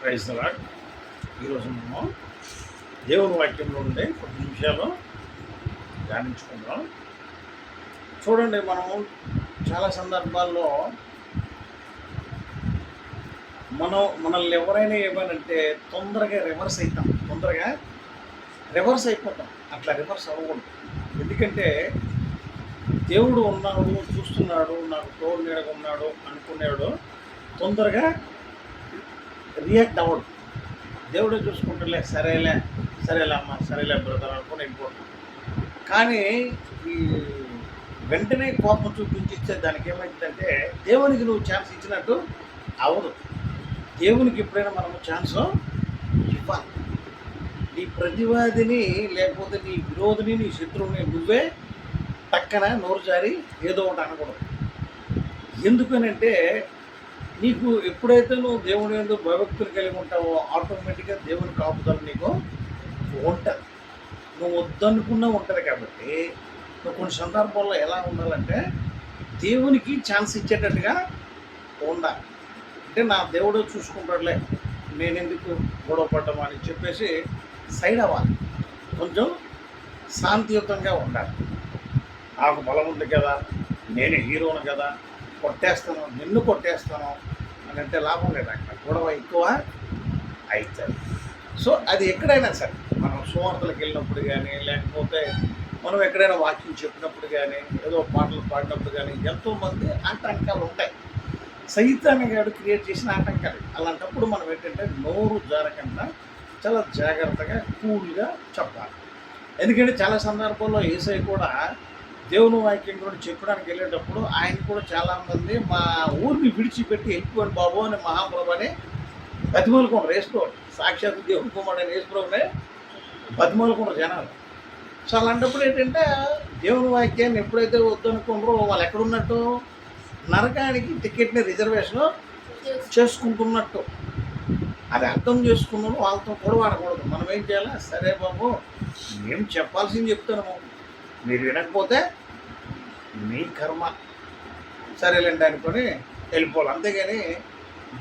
Praise the lord. ఈరోజు మనం దేవుని వాక్యంలో ఉండే కొన్ని నిమిషాలు ధ్యానించుకుందాం. చూడండి, మనం చాలా సందర్భాల్లో మనల్ని ఎవరైనా ఏమనంటే తొందరగా రివర్స్ అయిపోతాం. అట్లా రివర్స్ అవ్వకూడదు. ఎందుకంటే దేవుడు ఉన్నాడు, చూస్తున్నాడు, నాకు తోడు నీడగా ఉన్నాడు అనుకునేవాడు తొందరగా రియాక్ట్ అవ్వడు. దేవుడే చూసుకుంటారులే, సరేలే అమ్మ, సరేలే బ్రదర్ అనుకుని వెళ్ళిపోతాం. కానీ ఈ వెంటనే కోపం చూపించిస్తే దానికి ఏమైందంటే దేవునికి నువ్వు ఛాన్స్ ఇచ్చినట్టు అవదు. దేవునికి ఎప్పుడైనా మనము ఛాన్స్ ఇవ్వాలి. నీ ప్రతివాదిని లేకపోతే నీ విరోధిని, నీ శత్రువుని నువ్వే పక్కన నోరు జారి ఏదో ఒకటి అనకూడదు. ఎందుకనంటే నీకు ఎప్పుడైతే నువ్వు దేవుని యందు భయభక్తులు కలిగి ఉంటావో ఆటోమేటిక్గా దేవుని కాపుదల నీకు ఉంటుంది. నువ్వు వద్దనుకున్నా ఉంటుంది. కాబట్టి నువ్వు కొన్ని సందర్భాల్లో ఎలా ఉండాలంటే దేవునికి ఛాన్స్ ఇచ్చేటట్టుగా ఉండాలి. అంటే నా దేవుడు చూసుకుంటాడులే, నేను ఎందుకు గొడవ పడ్డామా అని చెప్పేసి సైడ్ అవ్వాలి. కొంచెం శాంతియుతంగా ఉండాలి. నాకు బలం ఉంది కదా, నేను హీరోను కదా, నిన్ను కొట్టేస్తాను అని అంటే లాభం లేదు. అక్కడ గొడవ ఎక్కువ అవుతుంది. సో అది ఎక్కడైనా సరే, మనం సువార్తలకు వెళ్ళినప్పుడు కానీ, లేకపోతే మనం ఎక్కడైనా వాక్యం చెప్పినప్పుడు కానీ, ఏదో పాటలు పాడినప్పుడు కానీ ఎంతోమంది ఆటంకాలు ఉంటాయి. సైతాన్ని గాడు క్రియేట్ చేసిన ఆటంకాలు. అలాంటప్పుడు మనం ఏంటంటే నోరు జారకుండా చాలా జాగ్రత్తగా కూల్గా చెప్పాలి. ఎందుకంటే చాలా సందర్భాల్లో యేసయ్య కూడా దేవుని వాక్యం కూడా చెప్పడానికి వెళ్ళేటప్పుడు ఆయన కూడా చాలామంది మా ఊరిని విడిచిపెట్టి వెళ్ళిపోయాడు బాబు అని మహాప్రభు అని బతిమాలుకుంటారు. వేసుకోండి, సాక్షాత్ దేవుని కుమారుడైన యేసుప్రభునే బతిమాలుకుంటారు జనాలు. సో అలాంటప్పుడు ఏంటంటే దేవుని వాక్యాన్ని ఎప్పుడైతే వద్దనుకుంటారో వాళ్ళు ఎక్కడున్నట్టు నరకానికి టికెట్ని రిజర్వేషన్ చేసుకుంటున్నట్టు. అది అర్థం చేసుకున్నాను. వాళ్ళతో గొడవ ఆడకూడదు. మనం ఏం చేయాలి, సరే బాబు మేము చెప్పాల్సింది చెప్తాము, మీరు వినకపోతే మీ కర్మ, సరేలేండి అనుకొని వెళ్ళిపోవాలి. అంతేగాని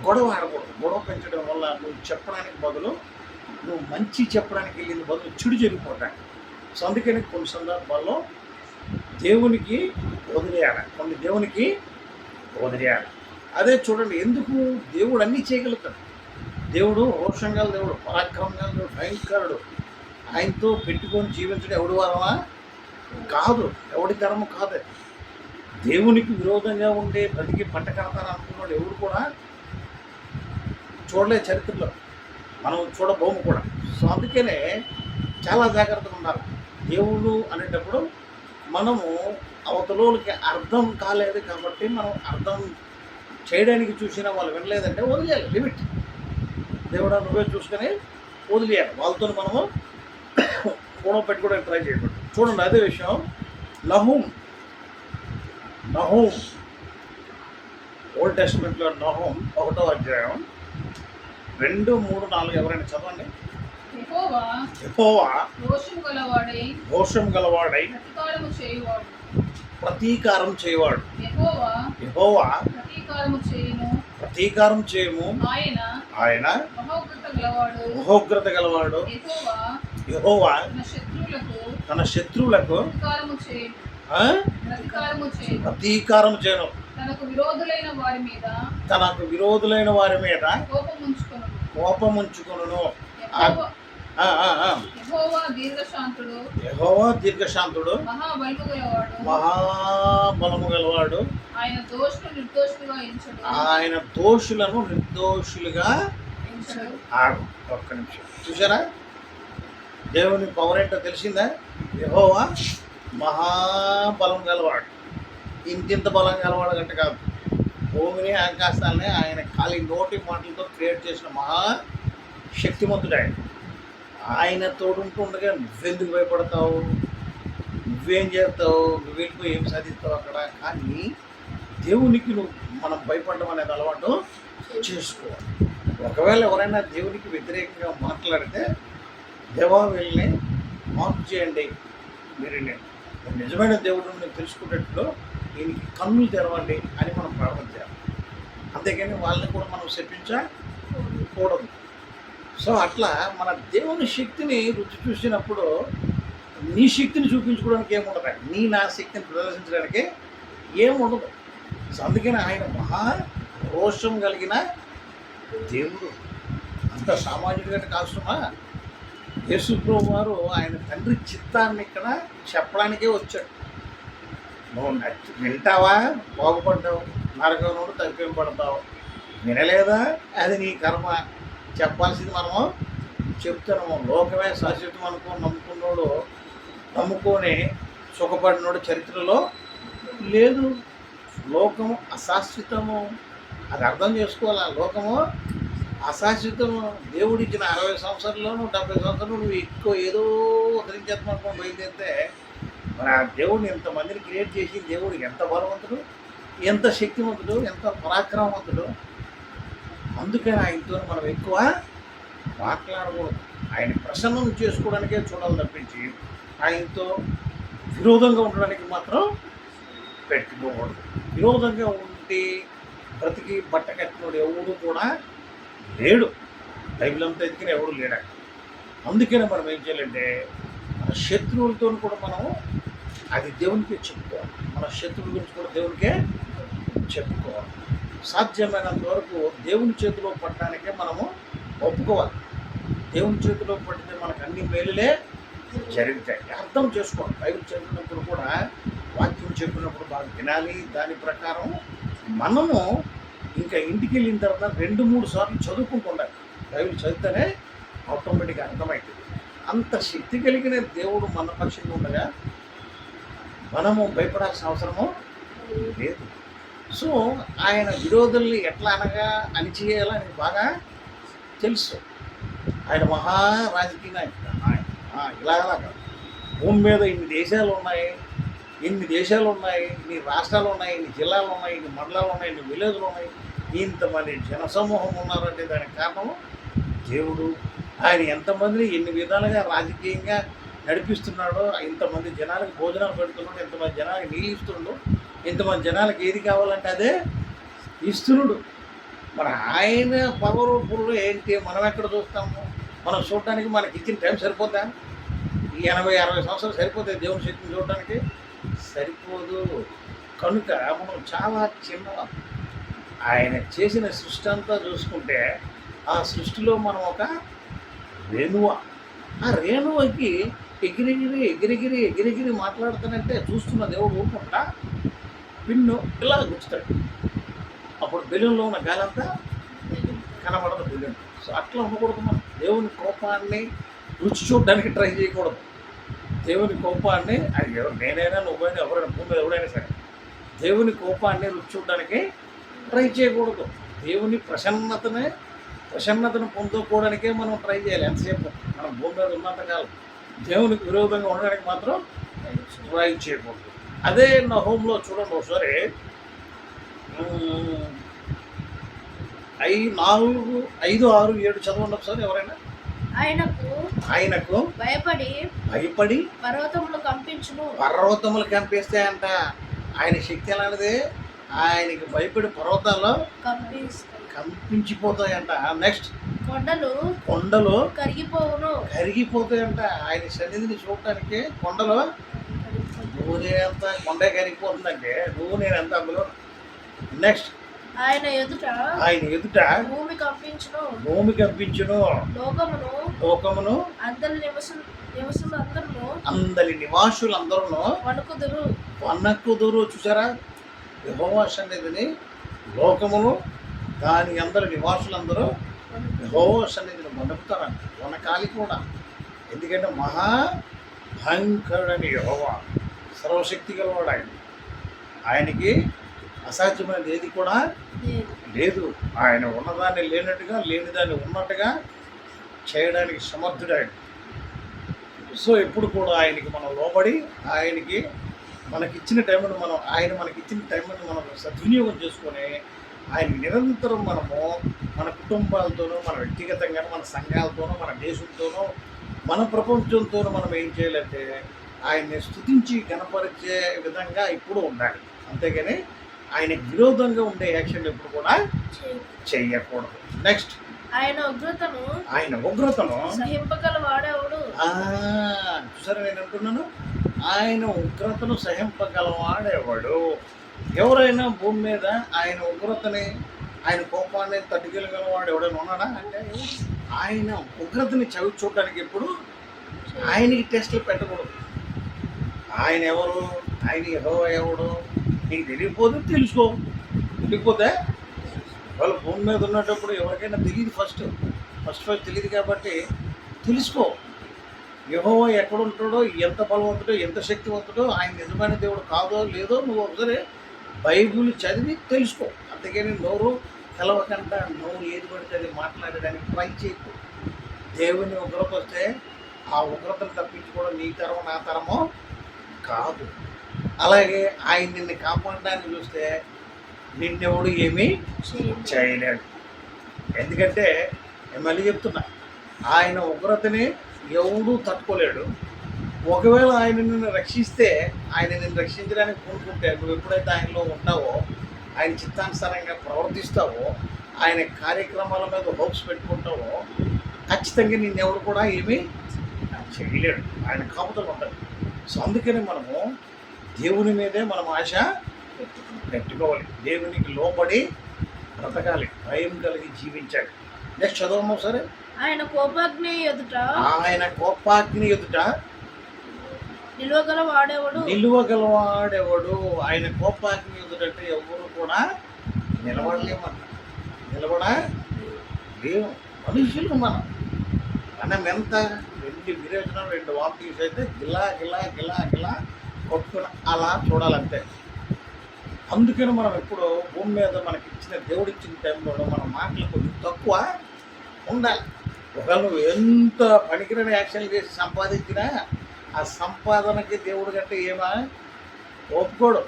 గొడవ ఆడకూడదు. గొడవ పెంచడం వల్ల నువ్వు చెప్పడానికి బదులు, నువ్వు మంచి చెప్పడానికి వెళ్ళిన బదులు చెడు జరిగిపోతాడు. సో అందుకని కొన్ని సందర్భాల్లో దేవునికి వదిలేయాలి. అదే చూడండి, ఎందుకు దేవుడు అన్నీ చేయగలుగుతాడు. దేవుడు రోషం గల దేవుడు, పరాక్రమం గల దేవుడు, భయంకరుడు. ఆయనతో పెట్టుకొని జీవించడం ఎవడి వరమా కాదు, ఎవడి తరము కాదు. దేవునికి విరోధంగా ఉండే బ్రతికి పట్టకడతాను అనుకున్నాడు ఎవరు కూడా చూడలే చరిత్రలో, మనం చూడబోము కూడా. సో అందుకనే చాలా జాగ్రత్తగా ఉండాలి. దేవుడు అనేటప్పుడు మనము అవతలోకి అర్థం కాలేదు కాబట్టి మనం అర్థం చేయడానికి చూసినా వాళ్ళు వినలేదంటే వదిలేయాలి. లిమిట్, దేవుడా నువ్వే చూసుకొని వదిలేయాలి. వాళ్ళతో మనము గొడవ పెట్టుకోవడానికి ట్రై చేయకూడదు. చూడండి, అదే విషయం నహూం ఓల్డ్ టెస్టమెంట్లో నహూం 1వ అధ్యాయం 2, 3, 4 ఎవరైనా చదవండి. యెహోవా రోషం గలవాడై ప్రతీకారం చేయవాడు. యెహోవా ప్రతీకారం చేయము. ఆయన మహోగ్రత గలవాడు. యెహోవా తన శత్రువులకు ప్రతీకారం చేయను. తనకు విరోధులైన వారి మీద కోపముంచుకొనును. యెహోవా దీర్ఘశాంతుడు, మహాబలము గలవాడు. ఆయన దోషులను నిర్దోషులుగా ఆడు. ఒక్క నిమిషం చూసారా, దేవుని పవర్ ఏంటో తెలిసిందా? యెహోవా మహాబలం గలవాడు. ఇంతింత బలం గలవాడు అంటే కాదు, భూమిని ఆకాశాన్ని ఆయన ఖాళీ నోటి మాటలతో క్రియేట్ చేసిన మహాశక్తిమంతుడు ఆయన. ఆయన తోడుంటుండగా నువ్వెందుకు భయపడతావు, నువ్వేం చేస్తావు, నువ్వు వెళ్ళిపోయి ఏం సాధిస్తావు అక్కడ. కానీ దేవునికి మనం భయపడడం అనేది అలవాటు చేసుకోవాలి. ఒకవేళ ఎవరైనా దేవునికి వ్యతిరేకంగా మాట్లాడితే దేవా వీళ్ళని మార్పు చేయండి, మీరు నిజమైన దేవుడిని తెలుసుకునేట్లు దీనికి కన్నులు తెరవండి అని మనం ప్రార్థన చేయాలి. అంతేగాని వాళ్ళని కూడా మనం శపించకూడదు. సో అట్లా మన దేవుని శక్తిని రుచి చూసినప్పుడు నీ శక్తిని చూపించుకోవడానికి ఏముండదు, నా శక్తిని ప్రదర్శించడానికి ఏముండదు. సో అందుకని ఆయన మహా రోషం కలిగిన దేవుడు, అంత సామాజిక కాస్తున్నా యేసు ప్రభు వారు ఆయన తండ్రి చిత్తాన్ని ఇక్కడ చెప్పడానికే వచ్చాడు. నువ్వు వింటావా బాగుపడ్డావు, నరకం నుండి తప్పింపడతావు. వినలేదా అది నీ కర్మ. చెప్పాల్సింది మనము చెప్తున్నాము. లోకమే శాశ్వతం నమ్ముకున్నాడు, నమ్ముకొని సుఖపడినోడు చరిత్రలో లేదు. లోకము అశాశ్వతము, అది అర్థం చేసుకోవాలి. లోకము అశాశ్వతము. దేవుడు ఇచ్చిన 60 సంవత్సరాల్లోనూ 70 సంవత్సరాలు నువ్వు ఎక్కువ ఏదో ఉద్ధరించేద్దామనుకో బయలుదేరితే మరి ఆ దేవుడిని ఎంతమందిని క్రియేట్ చేసి దేవుడు ఎంత బలవంతుడు, ఎంత శక్తివంతుడు, ఎంత పరాక్రమవంతుడు. అందుకని ఆయనతో మనం ఎక్కువ మాట్లాడకూడదు. ఆయన ప్రసన్నం చేసుకోవడానికే చూడాలి తప్పించి ఆయనతో విరోధంగా ఉండడానికి మాత్రం పెట్టుకోకూడదు. విరోధంగా ఉంటే బ్రతికి బట్ట కట్టినోడు ఎవడు కూడా లేడు. బైబిల్ అంతా ఎదిగిన ఎవడు లేడా. అందుకనే మనం ఏం చేయాలంటే మన శత్రువులతో కూడా మనం అది దేవునికే చెప్పుకోవాలి. మన శత్రువుల గురించి కూడా దేవునికే చెప్పుకోవాలి. సాధ్యమైనంత వరకు దేవుని చేతిలో పడడానికే మనము ఒప్పుకోవాలి. దేవుని చేతిలో పడితే మనకు అన్ని మేలులే జరుగుతాయి. అర్థం చేసుకోవాలి. బైబిల్ చదివినప్పుడు కూడా వాక్యం చెప్పినప్పుడు బాగా వినాలి. దాని ప్రకారం మనము ఇంకా ఇంటికి వెళ్ళిన తర్వాత 2-3 సార్లు చదువుకుంటూ ఉండాలి. బైబిల్ చదివితేనే ఆటోమేటిక్గా అర్థమవుతుంది. అంత శక్తి కలిగిన దేవుడు మన పక్షంగా ఉండగా మనము భయపడాల్సిన అవసరము లేదు. సో ఆయన విరోధుల్ని ఎట్లా అనగా అణిచేయాలో ఆయనకు బాగా తెలుసు. ఆయన మహా రాజకీయ నాయకుడు. ఇలాగలాగా భూమి మీద ఇన్ని దేశాలు ఉన్నాయి, ఇన్ని రాష్ట్రాలు ఉన్నాయి, ఇన్ని జిల్లాలు ఉన్నాయి, ఇన్ని మండలాలు ఉన్నాయి, ఇన్ని విలేజ్లు ఉన్నాయి, ఇంతమంది జనసమూహం ఉన్నారంటే దానికి కారణం దేవుడు. ఆయన ఎంతమందిని ఎన్ని విధాలుగా రాజకీయంగా నడిపిస్తున్నాడో, ఇంతమంది జనాలకు భోజనాలు పెడుతున్నాడు, ఎంతమంది జనాలకు నీళ్ళు ఇస్తున్నాడు, ఇంతమంది జనాలకు ఏది కావాలంటే అదే ఇస్తున్నాడు. మరి ఆయన పవరఫుల్ ఏంటి మనం ఎక్కడ చూస్తాము? మనం చూడటానికి మనకి ఇచ్చిన టైం సరిపోతా? ఈ 80-60 సంవత్సరాలు సరిపోతాయి దేవుని శక్తిని చూడటానికి? సరిపోదు. కనుక మనం చాలా చిన్న ఆయన చేసిన సృష్టి అంతా చూసుకుంటే ఆ సృష్టిలో మనం ఒక రేణువ. ఆ రేణువకి ఎగిరిగిరి మాట్లాడుతానంటే చూస్తున్న దేవుడు ఊరుకుంటా పిన్ను ఇలా గుచ్చుతాడు. అప్పుడు బెలూన్లో ఉన్న గాలంతా కనబడదు బెలూన్. సో అట్లా ఉండకూడదు. మనం దేవుని కోపాన్ని రుచి చూడడానికి ట్రై చేయకూడదు. దేవుని కోపాన్ని అది నేనైనా నువ్వైనా ఎవరైనా భూమి ఎవరైనా సరే దేవుని కోపాన్ని రుచి చూడడానికి ట్రై చేయకూడదు. దేవుని ప్రసన్నతను పొందుకోవడానికే మనం ట్రై చేయాలి. ఎంతసేపు మనం భూమి మీద ఉన్నంతకాలం దేవునికి విరోధంగా ఉండడానికి మాత్రం ట్రై చేయకూడదు. అదే నా హోమ్లో చూడండి ఒకసారి 5, 6, 7 చదవండి ఒకసారి ఎవరైనా. ఆయనకు భయపడి పర్వతములు కంపిస్తాయంట. ఆయన శక్తి ఎలాంటిది? ఆయనకి భయపడి పర్వతాల్లో కంపించిపోతాయంట. నెక్స్ట్ కొండలు కరిగిపోతాయంట. ఆయన సన్నిధిని చూడటానికి కొండలు ఎంత కొండ కరిగిపోతుందంటే నేను ఎంత అందులో. నెక్స్ట్ ఆయన ఎదుట భూమి కంపించును, లోకమును అందరి నివాసులందరూ వణకుదురు. చూసారా? యెహోవా సన్నిధిని లోకమును దాని అందరి నివాసులందరూ యెహోవా సన్నిధిని వణకుతారంట. వనకాలి కూడా. ఎందుకంటే మహా భయంకరుడని యెహోవా, సర్వశక్తి గలవాడు ఆయన. ఆయనకి అసాధ్యమైనది ఏది కూడా లేదు. ఆయన ఉన్నదాన్ని లేనట్టుగా, లేనిదాన్ని ఉన్నట్టుగా చేయడానికి సమర్థుడు ఆయన. సో ఎప్పుడు కూడా ఆయనకి మనం లోబడి ఆయనకి మనకిచ్చిన టైంను మనకిచ్చిన టైంని మనం సద్వినియోగం చేసుకొని ఆయన నిరంతరం మనము మన కుటుంబాలతోనూ, మన వ్యక్తిగతంగా, మన సంఘాలతోనూ, మన దేశంతోనూ, మన ప్రపంచంతోనూ మనం ఏం చేయాలంటే ఆయన్ని స్తుతించి కనపరిచే విధంగా ఇప్పుడు ఉండాలి. అంతేగాని ఆయనకు విరోధంగా ఉండే యాక్షన్ ఎప్పుడు కూడా చేయకూడదు. నెక్స్ట్ ఆయన ఉగ్రతను సహింపగల వాడెవడు? చూసారా, నేను అంటున్నాను, ఆయన ఉగ్రతను సహింపగలవాడేవాడు. ఎవరైనా భూమి మీద ఆయన ఉగ్రతని, ఆయన కోపాన్ని తట్టుకెళ్ళగలవాడు ఎవడైనా ఉన్నాడా అంటే, ఆయన ఉగ్రతని చవి చూడటానికి ఎప్పుడు ఆయనకి టెస్టులు పెట్టకూడదు. ఆయన ఎవరు, ఆయన యెహోవా ఎవడు నీకు తెలియకపోతే తెలుసుకో. తెలియకపోతే వాళ్ళు భూమి మీద ఉన్నప్పుడు ఎవరికైనా తెలియదు, ఫస్ట్ తెలియదు కాబట్టి తెలుసుకో. యెహోవా ఎక్కడ ఉంటాడో, ఎంత బలవంతుడో, ఎంత శక్తివంతుడో, ఆయన నిజమైన దేవుడు కాదో లేదో నువ్వు ఒకసారి బైబిల్ చదివి తెలుసుకో. అంతేగాని నోరు తెలవకంట నోరు ఏది పడితే అది మాట్లాడడానికి ట్రై చేయకు. దేవుని ఉగ్రత వస్తే ఆ ఉగ్రతను తప్పించుకోవడం నీ తరమో నా తరమో కాదు. అలాగే ఆయన నిన్ను కాపాడడానికి చూస్తే నిన్నెవడు ఏమీ చేయలేడు. ఎందుకంటే నేను మళ్ళీ చెప్తున్నా, ఆయన ఉగ్రతని ఎవడూ తట్టుకోలేడు. ఒకవేళ ఆయన నిన్ను రక్షిస్తే, ఆయన నిన్ను రక్షించడానికి కోరుకుంటే, నువ్వు ఎప్పుడైతే ఆయనలో ఉంటావో, ఆయన చిత్తానుసారంగా ప్రవర్తిస్తావో, ఆయన కార్యక్రమాల మీద హోప్స్ పెట్టుకుంటావో, ఖచ్చితంగా నిన్నెవడు కూడా ఏమీ చేయలేడు. ఆయన కాపుతలు ఉంటాడు. సో అందుకని మనము దేవుని మీదే మనం ఆశ పెట్టుకోవాలి. దేవునికి లోబడి బ్రతకాలి, భయం కలిగి జీవించాలి. నెక్స్ట్ చదవము సరే. ఆయన కోపాగ్ని ఎదుట నిలువగలవాడెవడు. ఆయన కోపాగ్ని ఎదుటంటే ఎవరు కూడా నిలబడలేమన్న. లేవు మనుషులు. మనం ఎంత 2 విరేచనం 2 వాకింగ్స్ అయితే గిలా కొట్టుకుని అలా చూడాలంతే. అందుకని మనం ఎప్పుడు భూమి మీద మనకి ఇచ్చిన దేవుడు ఇచ్చిన టైంలో మన మాటలు కొంచెం తక్కువ ఉండాలి. ఒకవేళ నువ్వు ఎంత పనికిరని యాక్షన్ చేసి సంపాదించినా ఆ సంపాదనకి దేవుడు కంటే ఏమా ఒప్పుకోడు.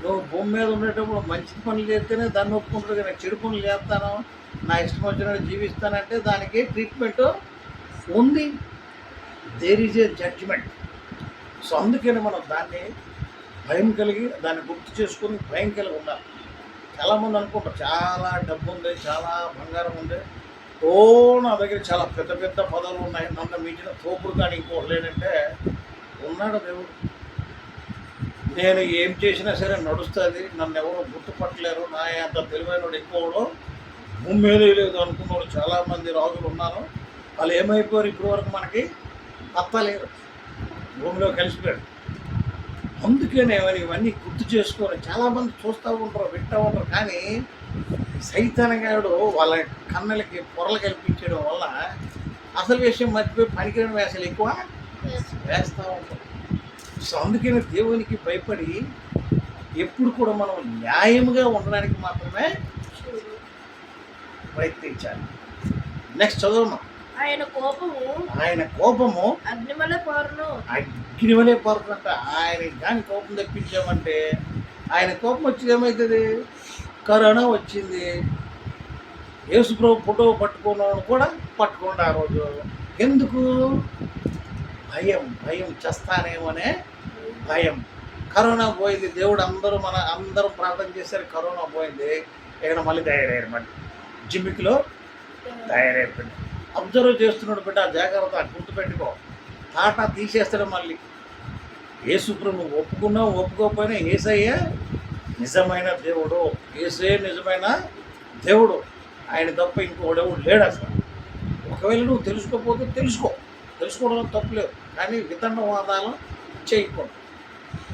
నువ్వు భూమి మీద ఉండేటప్పుడు మంచి పనులు చేస్తేనే దాన్ని ఒప్పుకుంటాడు. కానీ చెడు పనులు చేస్తాను, నా ఇష్టం వచ్చినట్టు జీవిస్తానంటే దానికి ట్రీట్మెంట్ ఉంది. There is a judgement. So అందుకని మనం దాన్ని భయం కలిగి దాన్ని గుర్తు చేసుకుని భయం కలిగి ఉండాలి. చాలామంది అనుకుంటారు చాలా డబ్బు ఉంది, చాలా బంగారం ఉంది, నా దగ్గర చాలా పెద్ద పదవులు ఉన్నాయి, నన్ను మించిన తోపుడు కానీ ఇంకోటి లేదంటే ఉన్నాడు దేవుడు. నేను ఏం చేసినా సరే నడుస్తుంది, నన్ను ఎవరో గుర్తుపట్టలేరు, నా అంత తెలివైనడు ఎక్కువడో భూమి మీద లేదు అనుకున్నవాడు చాలామంది రాజులు ఉన్నారు. వాళ్ళు ఏమైపోయారు ఇప్పటి వరకు మనకి తప్పలేరు, భూమిలో కలిసిపోయాడు. అందుకనే ఇవన్నీ గుర్తు చేసుకొని చాలామంది చూస్తూ ఉంటారు, వింటూ ఉంటారు. కానీ సైతానగాడు వాళ్ళ కన్నలకి పొరలు కల్పించడం వల్ల అసలు విషయం మర్చిపోయి పనికిరని వేషాలు ఎక్కువ వేస్తూ ఉంటారు. సో అందుకని దేవునికి భయపడి ఎప్పుడు కూడా మనం న్యాయముగా ఉండడానికి మాత్రమే ప్రయత్నించాలి. నెక్స్ట్ చదవమ్మా. ఆయన కోపము అగ్నివలే పారుతుందంట. ఆయన కానీ కోపం తెప్పించామంటే, ఆయన కోపం వచ్చి ఏమవుతుంది? కరోనా వచ్చింది. యేసుప్రభు ఫోటో పట్టుకున్నాను కూడా పట్టుకోండి ఆ రోజు. ఎందుకు? భయం చేస్తానేమోనే భయం. కరోనా పోయింది, దేవుడు అందరం ప్రార్థన చేశారు, కరోనా పోయింది. ఇక్కడ మళ్ళీ తయారయ్యారు, మళ్ళీ జిమ్మిక్లో తయారైపోయింది. అబ్జర్వ్ చేస్తున్నాడు బిడ్డ, జాగ్రత్త గుర్తుపెట్టుకో. తాటా తీసేస్తాడు మళ్ళీ. యేసుప్రభు నువ్వు ఒప్పుకున్నా ఒప్పుకోకపోయినా యేసయ్యే నిజమైన దేవుడు, యేసే నిజమైన దేవుడు. ఆయన తప్ప ఇంకోడెవడు లేడు అసలు. ఒకవేళ నువ్వు తెలుసుకోకపోతే తెలుసుకోవడం తప్పులేదు, కానీ వితండవాదాలు చేయకూడదు.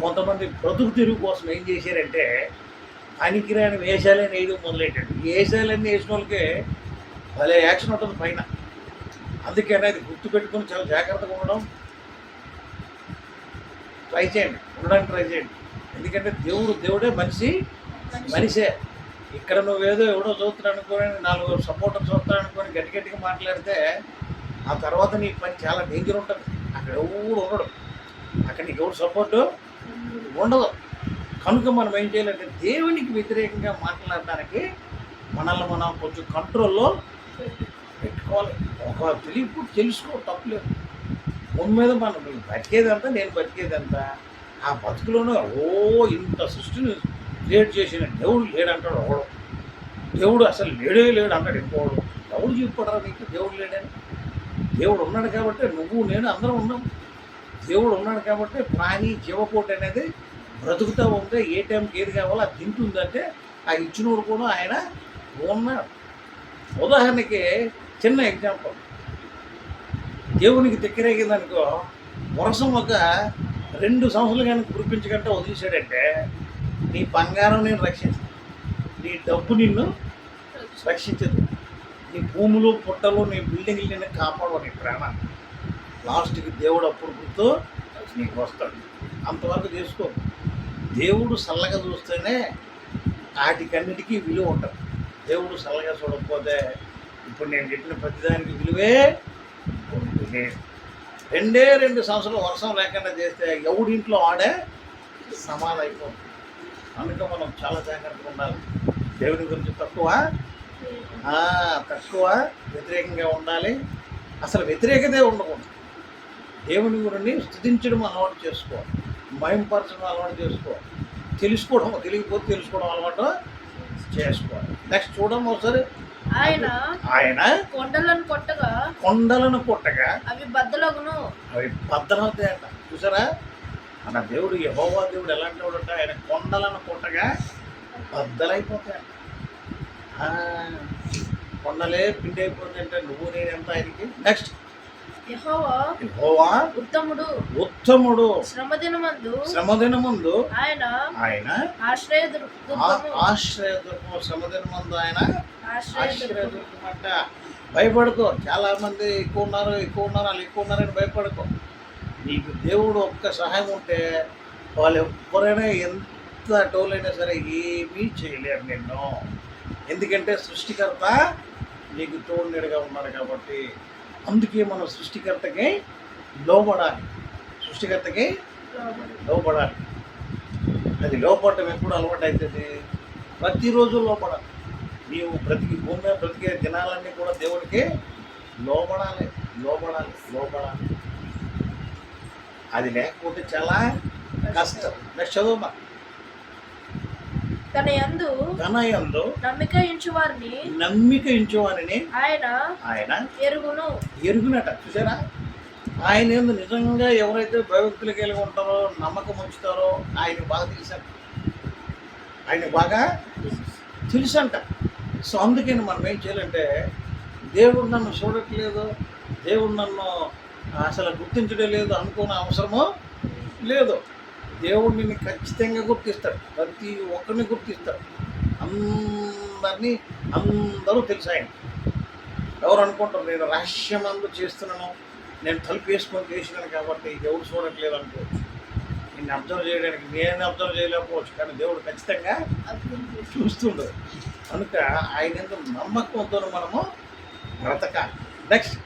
కొంతమంది బ్రతుకు తిరుగు కోసం ఏం చేశారంటే పనికిరాని వేషాలే వేయడం మొదలెట్టాడు. ఈ వేషాలన్నీ వేసిన వాళ్ళకే భలే యాక్షన్ ఉంటుంది పైన. అందుకని అది గుర్తుపెట్టుకుని చాలా జాగ్రత్తగా ఉండడానికి ట్రై చేయండి. ఎందుకంటే దేవుడే మనిషే. ఇక్కడ నువ్వేదో ఎవడో చూస్తాడు అనుకొని 4 సపోర్టర్స్ వస్తాడు అనుకొని గట్టిగా మాట్లాడితే ఆ తర్వాత నీ పని చాలా డేంజర్ ఉంటుంది. అక్కడ ఎవడు ఉండడు, అక్కడ నీకు ఎవడు సపోర్టు ఉండదు. కనుక మనం ఏం చేయాలంటే దేవునికి వ్యతిరేకంగా మాట్లాడడానికి మనల్ని మనం కొంచెం కంట్రోల్లో పెట్టుకోవాలి. ఒక తెలుసుకో తప్పులేదు. భూమి మీద మనం బతికేదంతా, నేను బతికేదంతా ఆ బతుకులోనే ఇంత సృష్టిని క్రియేట్ చేసిన దేవుడు లేడంటాడు ఒకడు. దేవుడు అసలు లేడు అంటాడు ఇంకోడు. ఎవడు చెప్పాడరా నీకు దేవుడు లేడని? దేవుడు ఉన్నాడు కాబట్టి నువ్వు నేను అందరం ఉన్నాం. దేవుడు ఉన్నాడు కాబట్టి ప్రాణి జీవకోటి అనేది బ్రతుకుతూ ఉంటే ఏ టైంకి ఏది కావాలో అది తింటుందంటే ఆ ఇచ్చినోడు కూడా ఆయన ఉన్నాడు. ఉదాహరణకి చిన్న ఎగ్జాంపుల్, దేవునికి దగ్గరేగిందనుకో, వర్షం ఒక 2 సంవత్సరాలు కానీ కురిపించకంటే వదిలేశాడంటే నీ బంగారం నేను రక్షించదు, నీ డబ్బు నిన్ను రక్షించదు, నీ భూములు పుట్టలు నీ బిల్డింగ్లు నిన్ను కాపాడవు, నీ ప్రాణాన్ని. లాస్ట్కి దేవుడు అప్పుడు గుర్తు నీకు వస్తాడు. అంతవరకు చేసుకో. దేవుడు చల్లగా చూస్తేనే వాటికన్నిటికీ విలువ ఉంటుంది. దేవుడు చల్లగా చూడకపోతే ఇప్పుడు నేను చెప్పిన ప్రతిదానికి విలువే ఉంటుంది. 2 సంవత్సరాలు వర్షం లేకుండా చేస్తే ఎవడింట్లో ఆడే సమాధి అయిపోతుంది. అందుకే మనం చాలా జాగ్రత్తగా ఉండాలి. దేవుని గురించి తక్కువ వ్యతిరేకంగా ఉండాలి. అసలు వ్యతిరేకతే ఉండకూడదు. దేవుని గురిని స్తుతించడం అలవాటు చేసుకోవాలి, మహింపరచడం అలవాటు చేసుకోవాలి, తెలియకపోతే తెలుసుకోవడం అలవాటు చేసుకోవాలి. నెక్స్ట్ చూడడం ఒకసారి, ఆయన కొండలను కొట్టగా అవి బద్దలవుతాయంట. చూసారా, మన దేవుడు యెహోవా దేవుడు ఎలాంటి వాడు అంటే ఆయన కొండలను కొట్టగా బద్దలైపోతాయంట. కొండలే పిండి అయిపోతాయంటే నువ్వు నేను ఎంత ఆయనకి. నెక్స్ట్, యెహోవా ఉత్తముడు శ్రమదినమందు ఆయన ఆశ్రయదుర్గము. శ్రమదినమందు ఆయన ఆశ్రయదుర్గమంట. భయపడుకో. చాలా మంది ఎక్కువ ఉన్నారు వాళ్ళు ఎక్కువ ఉన్నారని భయపడుకో. నీకు దేవుడు ఒక్క సహాయం ఉంటే వాళ్ళు ఎవరైనా ఎంత టోలైనా సరే ఏమీ చేయలేరు నిన్ను. ఎందుకంటే సృష్టికర్త నీకు తోడు నీడగా ఉన్నాడు కాబట్టి. అందుకే మనం సృష్టికర్తకి లోబడాలి. అది లోపడటం ఎప్పుడు అలవాటు అవుతుంది? ప్రతిరోజు లోపడాలి. నీవు భూమి మీద బ్రతికే దినాలన్నీ కూడా దేవుడికి లోబడాలి. అది లేకపోతే చాలా కష్టం. నెక్స్ట్ చదువు. తన యందు నమ్మిక ఇంచువారిని ఆయన ఎరుగునట. చూసారా, ఆయన యందు నిజంగా ఎవరైతే భయభక్తులు కలిగి ఉంటారో, నమ్మకం ఉంచుతారో ఆయన బాగా తెలుసంట. సో అందుకని మనం ఏం చేయాలంటే, దేవుడు నన్ను చూడట్లేదు, దేవుడు నన్ను అసలు గుర్తించడం లేదు అనుకునే అవసరమో లేదు. దేవుడు నిన్ను ఖచ్చితంగా గుర్తిస్తాడు. ప్రతి ఒక్కరిని గుర్తిస్తాడు. అందరూ తెలుసు ఆయన. ఎవరు అనుకుంటారు నేను రహస్యమందు చేస్తున్నాను, నేను తలుపు వేసుకొని చేసినాను కాబట్టి దేవుడు చూడట్లేదు అనుకోవచ్చు. నిన్ను అబ్జర్వ్ చేయడానికి నేను అబ్జర్వ్ చేయలేకపోవచ్చు, కానీ దేవుడు ఖచ్చితంగా చూస్తుండదు. కనుక ఆయన ఎంత నమ్మకంతో మనము బ్రతకాలి. నెక్స్ట్,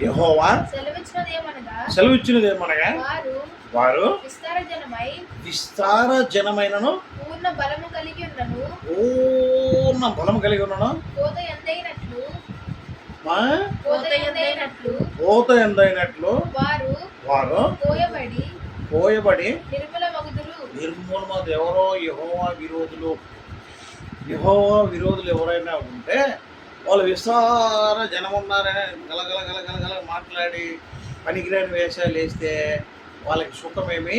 యెహోవా సెలవిచ్చినదేమనగా వారు విస్తార జనమైనను పూర్ణ బలము కలిగి ఉన్నను కోత ఎందైనట్లు వారు కోయబడి నిర్మూలమగు. ఎవరో యెహోవా విరోధులు ఎవరైనా ఉంటే వాళ్ళు విస్తార జనం ఉన్నారని గలగల మాట్లాడి పనికిరాని వేషాలు వేస్తే వాళ్ళకి సుఖమేమీ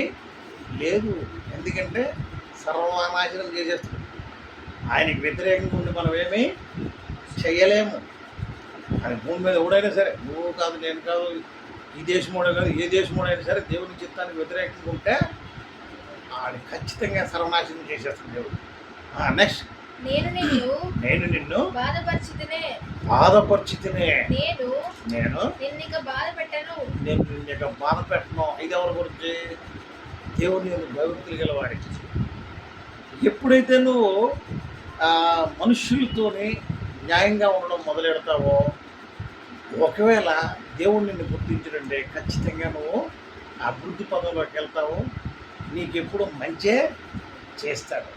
లేదు. ఎందుకంటే సర్వనాశనం చేసేస్తుంది. ఆయనకి వ్యతిరేకంగా ఉండి మనం ఏమీ చేయలేము. ఆయన భూమి మీద ఎవడైనా సరే, నువ్వు కాదు నేను కాదు, ఈ దేశమోడే కాదు, ఏ దేశమోడైనా సరే దేవుని చిత్తానికి వ్యతిరేకంగా ఉంటే ఆయన ఖచ్చితంగా సర్వనాశనం చేసేస్తుంది దేవుడు. నెక్స్ట్, నేను నిన్ను బాధపరిచితినే, నేను నిన్ను బాధ పెట్టను. ఇది ఎవరి గురించి? దేవుని భయభక్తులు గలవాడికి. ఎప్పుడైతే నువ్వు మనుషులతోని న్యాయంగా ఉండడం మొదలెడతావో, ఒకవేళ దేవుడు నిన్ను గుర్తించడంటే ఖచ్చితంగా నువ్వు అభివృద్ధి పదంలోకి వెళ్తావు. నీకు ఎప్పుడు మంచే చేస్తాడు.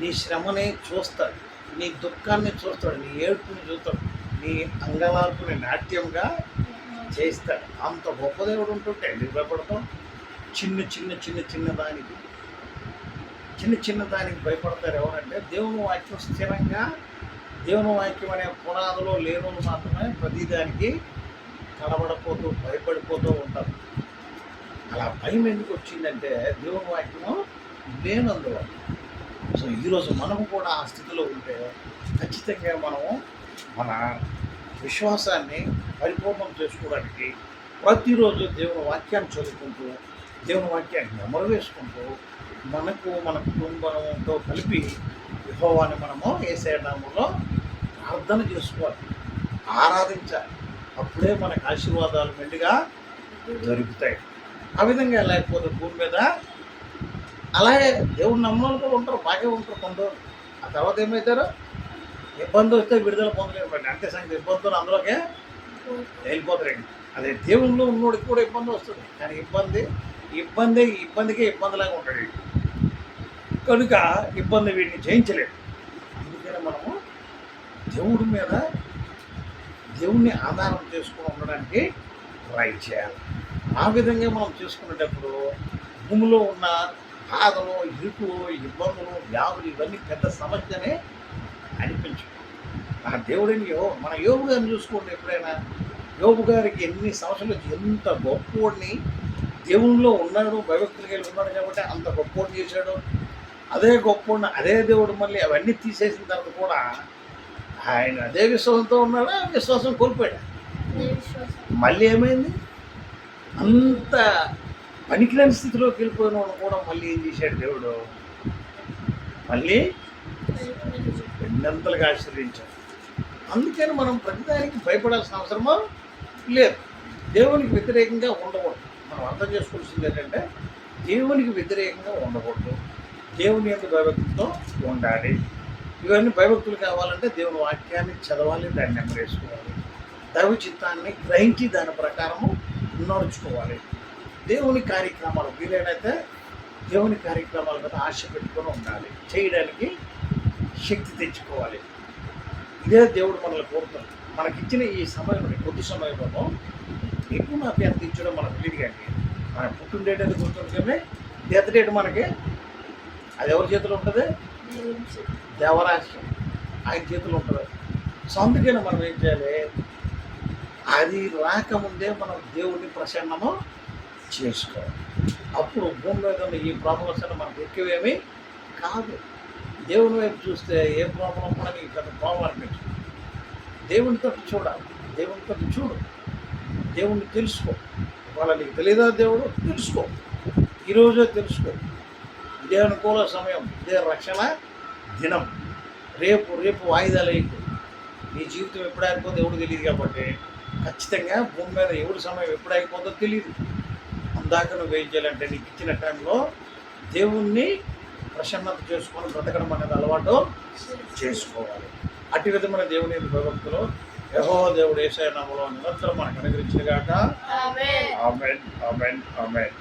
నీ శ్రమని చూస్తాడు, నీ దుఃఖాన్ని చూస్తాడు, నీ ఏడుపుని చూస్తాడు, నీ అంగలార్పుని నాట్యంగా చేస్తాడు. అంత గొప్ప దేవుడు ఉంటుంటే ఎందుకు భయపడతాం? చిన్న దానికి భయపడతారు. ఎవరంటే దేవుని వాక్యం స్థిరంగా దేవుని వాక్యం అనే పునాదులో లేనులు మాత్రమే ప్రతిదానికి కలబడిపోతూ భయపడిపోతూ ఉంటారు. అలా భయం ఎందుకు వచ్చిందంటే దేవుని వాక్యము లేనందువల్ల. సో ఈరోజు మనము కూడా ఆ స్థితిలో ఉంటే ఖచ్చితంగా మనము మన విశ్వాసాన్ని పరిపూర్ణం చేసుకోవడానికి ప్రతిరోజు దేవుని వాక్యాన్ని చదువుకుంటూ దేవుని వాక్యాన్ని నెమరు వేసుకుంటూ మనకు మన కుటుంబంతో కలిపి యెహోవాని మనము యేసయ్య నామములో ప్రార్థన చేసుకోవాలి, ఆరాధించాలి. అప్పుడే మనకు ఆశీర్వాదాలు మెండుగా దొరుకుతాయి. ఆ విధంగా లేకపోతే భూమి మీద అలాగే దేవుడు నమ్మని కూడా ఉంటారు, బాగా ఉంటారు కొందరు. ఆ తర్వాత ఏమవుతారు? ఇబ్బంది వస్తే విడుదల పొందలేరు. అంతే సంగతి. ఇబ్బందులు అందులోకే వెళ్ళిపోతారండి. అదే దేవుళ్ళు ఉన్నోడికి కూడా ఇబ్బంది వస్తుంది, కానీ ఇబ్బందికే ఇబ్బందిలాగా ఉంటాడు వీడు. కనుక ఇబ్బంది వీటిని జయించలేదు. అందుకని మనము దేవుడి మీద దేవుణ్ణి ఆధారం చేసుకుని ఉండడానికి ట్రై చేయాలి. ఆ విధంగా మనం చేసుకునేటప్పుడు భూమిలో ఉన్న బాధలు, ఇరుకులు, ఇబ్బందులు, వ్యాధులు ఇవన్నీ పెద్ద సమస్యనే అనిపించు. మన దేవుడిని మన యోబు గారిని చూసుకోండి. ఎప్పుడైనా యోబు గారికి ఎన్ని సమస్యలు, ఎంత గొప్పోడిని దేవునిలో ఉన్నాడు, భయభక్తులు కలిగి ఉన్నాడు కాబట్టి అంత గొప్పోడిని చేశాడు. అదే గొప్పోడిని అదే దేవుడు మళ్ళీ అవన్నీ తీసేసిన తర్వాత కూడా ఆయన అదే విశ్వాసంతో ఉన్నాడు, ఆ విశ్వాసం కోల్పోయాడు. మళ్ళీ ఏమైంది? అంత పనికిలేని స్థితిలోకి వెళ్ళిపోయిన వాడు కూడా మళ్ళీ ఏం చేశాడు దేవుడు? మళ్ళీ రెండంతలుగా ఆశీర్వదించాడు. అందుకని మనం ప్రతిదానికి భయపడాల్సిన అవసరమో లేదు. దేవునికి వ్యతిరేకంగా ఉండకూడదు. మనం అర్థం చేసుకోవాల్సింది ఏంటంటే దేవునికి వ్యతిరేకంగా ఉండకూడదు, దేవుని యొక్క భయభక్తితో ఉండాలి. ఇవన్నీ భయభక్తులు కావాలంటే దేవుని వాక్యాన్ని చదవాలి, దాన్ని నెమ్మరేసుకోవాలి, దైవ చిత్తాన్ని గ్రహించి దాని ప్రకారము నడుచుకోవాలి. దేవుని కార్యక్రమాలు వీలైనైతే దేవుని కార్యక్రమాల మీద ఆశ పెట్టుకొని ఉండాలి, చేయడానికి శక్తి తెచ్చుకోవాలి. ఇదే దేవుడు మనల్ని కోరుతాడు. మనకిచ్చిన ఈ సమయంలో, కొద్ది సమయంలో నీకు నాకు ఎంత ఇచ్చడం మనకు తెలియదు. కానీ మన పుట్టిన డేట్ అనేది గుర్తుంటుంది, డెత్ డేట్ మనకి అది ఎవరి చేతిలో ఉంటుంది? దేవరాశి ఆయన చేతిలో ఉంటుంది. సో అందుకని మనం ఏం చేయాలి? అది రాకముందే మనం దేవుడిని ప్రసన్నము చేసుకోవాలి. అప్పుడు భూమి మీద ఉన్న ఈ ప్రాబ్లమ్స్ అన్నీ మనకు ఎక్కువేమీ కాదు. దేవుని వైపు చూస్తే ఏ ప్రాబ్లం కూడా నీకు పెద్ద ప్రాబ్లం అనిపించదు. దేవునితో చూడాలి, దేవునితో చూడు, దేవుణ్ణి తెలుసుకో. వాళ్ళ నీకు తెలియదా దేవుడు? తెలుసుకో, ఈరోజే తెలుసుకో. ఇదే అనుకూల సమయం, ఇదే రక్షణ దినం. రేపు వాయిదాలు వేయకు. నీ జీవితం ఎప్పుడు అయిపోతుందో ఎవడు తెలియదు కాబట్టి ఖచ్చితంగా భూమి మీద ఎవరి సమయం ఎప్పుడు అయిపోతుందో తెలియదు. అందాక నువ్వు ఏం చేయాలంటే నీకు ఇచ్చిన టైంలో దేవుణ్ణి ప్రసన్నత చేసుకొని బ్రతకడం అనేది అలవాటు చేసుకోవాలి. అటు విధమైన దేవుని భయభక్తులు యెహోవా దేవుడు యేసయ్య నామములో నిరంతరం మనకు అనుగ్రహించుగాక. ఆమేన్, ఆమేన్, ఆమేన్, ఆమేన్.